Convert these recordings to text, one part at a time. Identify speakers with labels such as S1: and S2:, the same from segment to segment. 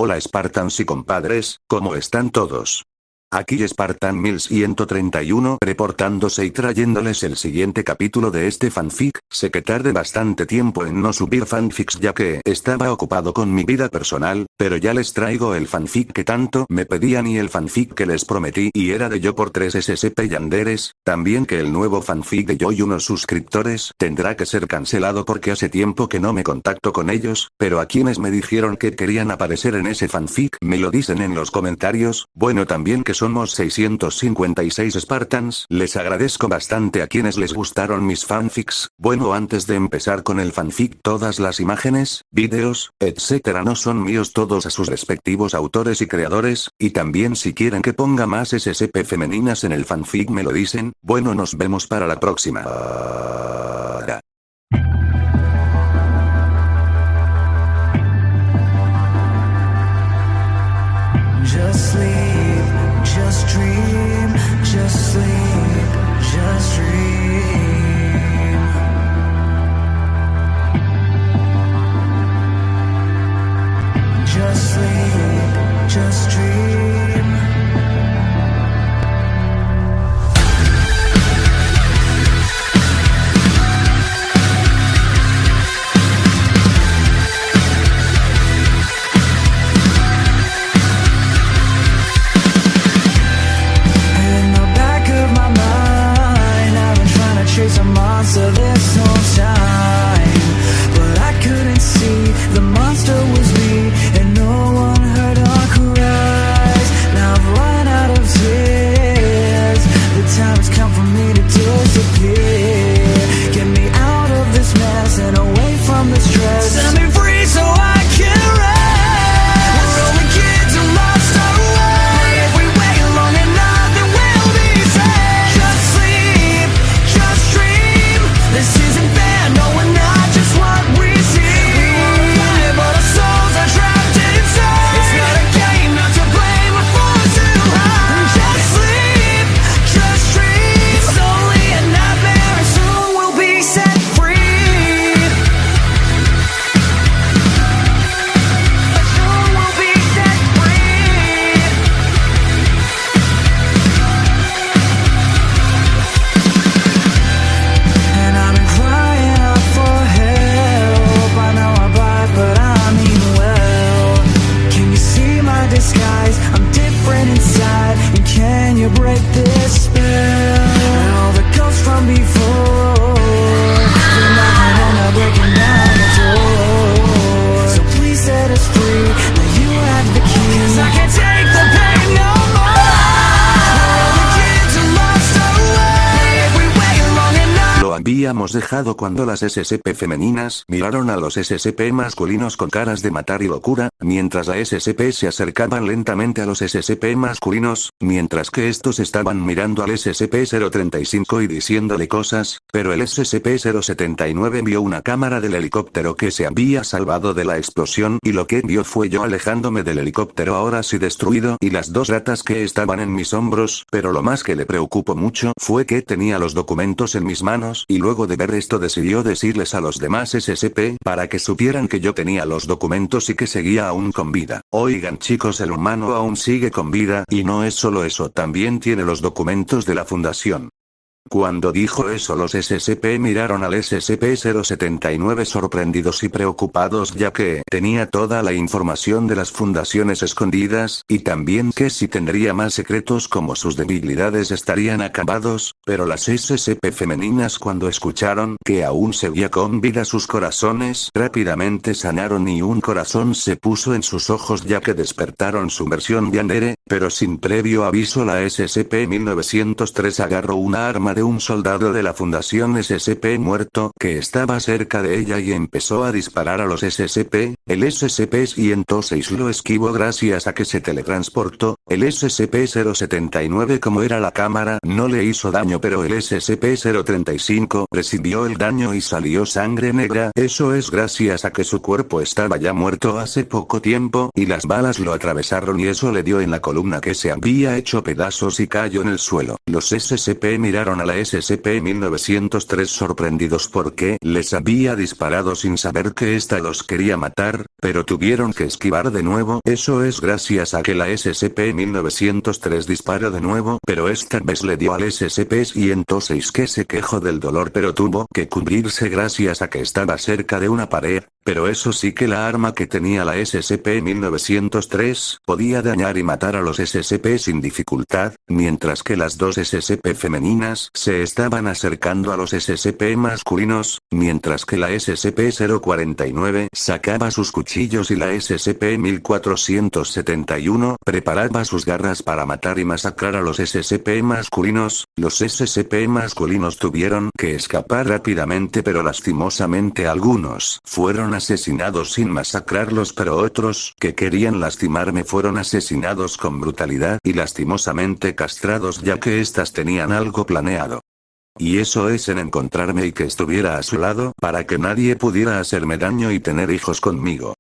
S1: Hola Spartans y compadres, ¿cómo están todos? Aquí Spartan 1131 reportándose y trayéndoles el siguiente capítulo de este fanfic. Sé que tardé bastante tiempo en no subir fanfics ya que estaba ocupado con mi vida personal, pero ya les traigo el fanfic que tanto me pedían y el fanfic que les prometí y era de yo por 3 SCP Yanderes, también que el nuevo fanfic de yo y unos suscriptores tendrá que ser cancelado porque hace tiempo que no me contacto con ellos, pero a quienes me dijeron que querían aparecer en ese fanfic me lo dicen en los comentarios. Bueno, también que somos 656 Spartans, les agradezco bastante a quienes les gustaron mis fanfics. Bueno, antes de empezar con el fanfic, todas las imágenes, vídeos, etcétera no son míos, todos a sus respectivos autores y creadores, y también si quieren que ponga más SCP femeninas en el fanfic me lo dicen. Bueno, nos vemos para la próxima.
S2: Just sleep, just dream, just sleep, just dream. Just sleep, just dream. Chase a monster this whole time, but I couldn't see the monster was me, and no one heard our cries. Now I've run out of tears. The time has come for me to disappear. Get me out of this mess and away from the stress. Set me free so I can rest. We're only kids who lost our way. If we wait long enough, then we'll be saved. Just sleep, just dream. This isn't fair, no, we're not just what we see. We wanna fly, but our souls are trapped inside. It's not a game, not to blame, we're falling too high. Just sleep, just dream. It's only a nightmare and soon we'll be set free. But soon we'll be set free. And I've been crying out for help. I know I bite, but I mean well. Can you see my disguise? I'm different inside. And can you break this spell? And all the ghosts from before, they're knocking and they're breaking down the door. So please set us free. Now you have the key. 'Cause I can't take the pain no more. We're all the kids who lost our way. If we wait long enough.
S1: Lo habíamos dejado cuando las SCP femeninas miraron a los SCP masculinos con caras de matar y locura, mientras las SCP se acercaban lentamente a los SCP masculinos, mientras que estos estaban mirando al SCP-035 y diciéndole cosas, pero el SCP-079 vio una cámara del helicóptero que se había salvado de la explosión y lo que vio fue yo alejándome del helicóptero ahora sí destruido y las dos ratas que estaban en mis hombros, pero lo más que le preocupó mucho fue que tenía los documentos en mis manos y luego de ver esto decidió decirles a los demás SCP para que supieran que yo tenía los documentos y que seguía aún con vida. Oigan chicos, el humano aún sigue con vida y no es solo eso, también tiene los documentos de la fundación. Cuando dijo eso los SCP miraron al SCP-079 sorprendidos y preocupados ya que tenía toda la información de las fundaciones escondidas, y también que si tendría más secretos como sus debilidades estarían acabados, pero las SCP femeninas cuando escucharon que aún seguía con vida sus corazones rápidamente sanaron y un corazón se puso en sus ojos ya que despertaron su versión Yandere, pero sin previo aviso la SCP-1903 agarró una arma de un soldado de la Fundación SCP muerto que estaba cerca de ella y empezó a disparar a los SCP. El SCP-106 lo esquivó gracias a que se teletransportó. El SCP-079 como era la cámara no le hizo daño, pero el SCP-035 recibió el daño y salió sangre negra. Eso es gracias a que su cuerpo estaba ya muerto hace poco tiempo y las balas lo atravesaron y eso le dio en la columna que se había hecho pedazos y cayó en el suelo. Los SCP miraron a la SCP-1903 sorprendidos porque les había disparado sin saber que ésta los quería matar, pero tuvieron que esquivar de nuevo. Eso es gracias a que la SCP-1903 disparó de nuevo, pero esta vez le dio al SCP-106 que se quejó del dolor pero tuvo que cubrirse gracias a que estaba cerca de una pared. Pero eso sí que la arma que tenía la SCP-1903 podía dañar y matar a los SCP sin dificultad, mientras que las dos SCP femeninas se estaban acercando a los SCP masculinos, mientras que la SCP-049 sacaba sus cuchillos y la SCP-1471 preparaba sus garras para matar y masacrar a los SCP masculinos. Los SCP masculinos tuvieron que escapar rápidamente pero lastimosamente algunos fueron asesinados sin masacrarlos pero otros que querían lastimarme fueron asesinados con brutalidad y lastimosamente castrados ya que éstas tenían algo planeado. Y eso es en encontrarme y que estuviera a su lado para que nadie pudiera hacerme daño y tener hijos conmigo.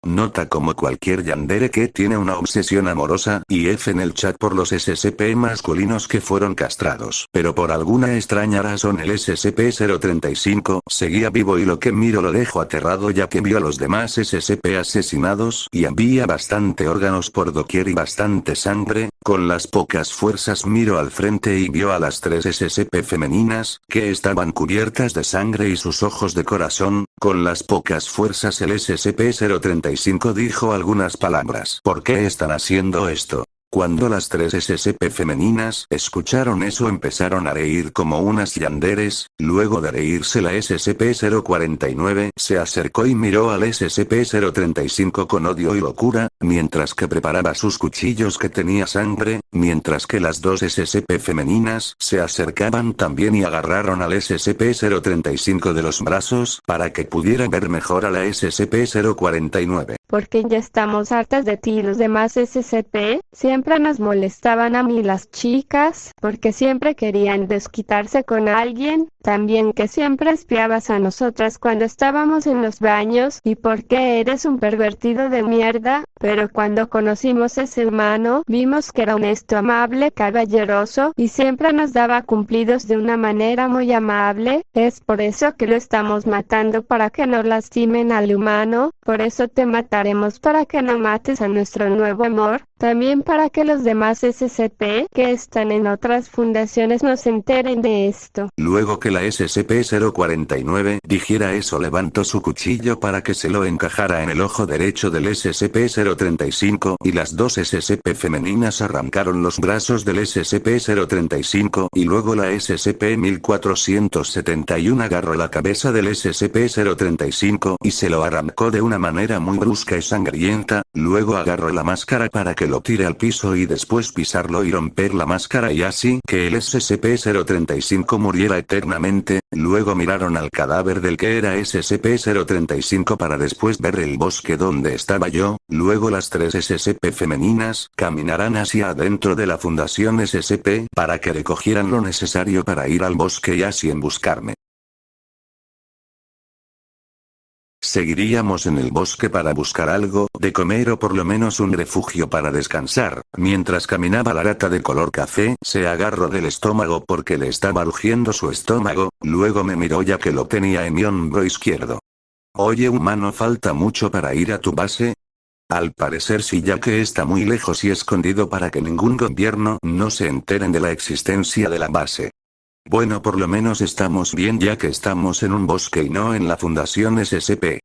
S1: Nota como cualquier yandere que tiene una obsesión amorosa y F en el chat por los SCP masculinos que fueron castrados. Pero por alguna extraña razón el SCP-035 seguía vivo y lo que miro lo dejo aterrado ya que vio a los demás SCP asesinados y había bastante órganos por doquier y bastante sangre. Con las pocas fuerzas miro al frente y vio a las tres SCP femeninas que estaban cubiertas de sangre y sus ojos de corazón. Con las pocas fuerzas el SCP-035 dijo algunas palabras. ¿Por qué están haciendo esto? Cuando las tres SCP femeninas escucharon eso empezaron a reír como unas yanderes, luego de reírse la SCP-049 se acercó y miró al SCP-035 con odio y locura, mientras que preparaba sus cuchillos que tenía sangre, mientras que las dos SCP femeninas se acercaban también y agarraron al SCP-035 de los brazos para que pudiera ver mejor a la SCP-049.
S3: Porque ya estamos hartas de ti y los demás SCP, siempre nos molestaban a mí las chicas, porque siempre querían desquitarse con alguien, también que siempre espiabas a nosotras cuando estábamos en los baños, y porque eres un pervertido de mierda, pero cuando conocimos ese humano, vimos que era honesto, amable, caballeroso, y siempre nos daba cumplidos de una manera muy amable, es por eso que lo estamos matando para que no lastimen al humano, por eso te mataremos para que no mates a nuestro nuevo amor, también para que los demás SCP que están en otras fundaciones no se enteren de esto.
S1: Luego que la SCP-049 dijera eso levantó su cuchillo para que se lo encajara en el ojo derecho del SCP-035 y las dos SCP femeninas arrancaron los brazos del SCP-035 y luego la SCP-1471 agarró la cabeza del SCP-035 y se lo arrancó de una manera muy brusca y sangrienta, luego agarró la máscara para que lo tire al piso y después pisarlo y romper la máscara y así que el SCP-035 muriera eternamente, luego miraron al cadáver del que era SCP-035 para después ver el bosque donde estaba yo, luego las tres SCP femeninas caminarán hacia adentro de la fundación SCP para que recogieran lo necesario para ir al bosque y así en buscarme. Seguiríamos en el bosque para buscar algo de comer o por lo menos un refugio para descansar. Mientras caminaba la rata de color café se agarró del estómago porque le estaba rugiendo su estómago, luego me miró ya que lo tenía en mi hombro izquierdo. Oye humano, falta mucho para ir a tu base. Al parecer sí, ya que está muy lejos y escondido para que ningún gobierno no se enteren de la existencia de la base. Bueno, por lo menos estamos bien ya que estamos en un bosque y no en la fundación SCP.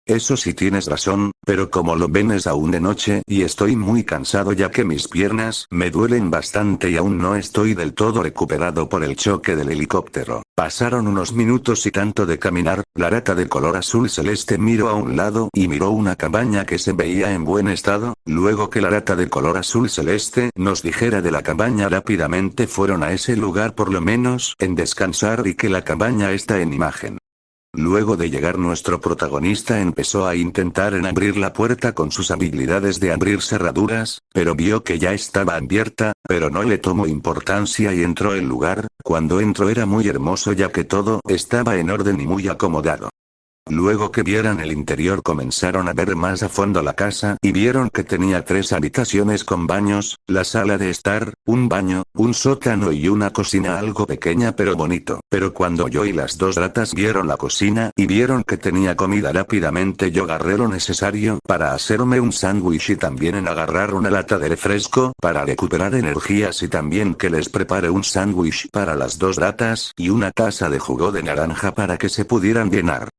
S1: Eso sí tienes razón, pero como lo ven es aún de noche y estoy muy cansado ya que mis piernas me duelen bastante y aún no estoy del todo recuperado por el choque del helicóptero. Pasaron unos minutos y tanto de caminar, la rata de color azul celeste miró a un lado y miró una cabaña que se veía en buen estado, luego que la rata de color azul celeste nos dijera de la cabaña rápidamente fueron a ese lugar por lo menos en descansar y que la cabaña está en imagen. Luego de llegar nuestro protagonista empezó a intentar en abrir la puerta con sus habilidades de abrir cerraduras, pero vio que ya estaba abierta, pero no le tomó importancia y entró el lugar. Cuando entró era muy hermoso ya que todo estaba en orden y muy acomodado. Luego que vieran el interior comenzaron a ver más a fondo la casa y vieron que tenía 3 habitaciones con baños, la sala de estar, un baño, un sótano y una cocina algo pequeña pero bonito. Pero cuando yo y las 2 ratas vieron la cocina y vieron que tenía comida rápidamente yo agarré lo necesario para hacerme un sándwich y también en agarrar una lata de refresco para recuperar energías y también que les prepare un sándwich para las 2 ratas y una taza de jugo de naranja para que se pudieran llenar.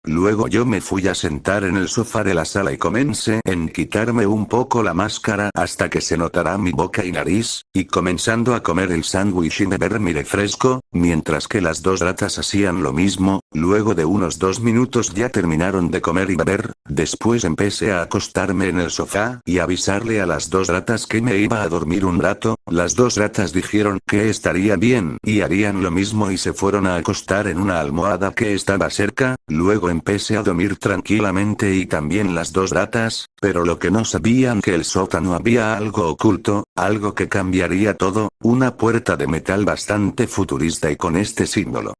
S1: Luego yo me fui a sentar en el sofá de la sala y comencé en quitarme un poco la máscara hasta que se notara mi boca y nariz, y comenzando a comer el sándwich y beber mi refresco, mientras que las 2 ratas hacían lo mismo. Luego de unos 2 minutos ya terminaron de comer y beber, después empecé a acostarme en el sofá y avisarle a las 2 ratas que me iba a dormir un rato. Las 2 ratas dijeron que estaría bien y harían lo mismo y se fueron a acostar en una almohada que estaba cerca. Luego empecé a dormir tranquilamente y también las 2 ratas, pero lo que no sabían que el sótano había algo oculto, algo que cambiaría todo, una puerta de metal bastante futurista y con este símbolo.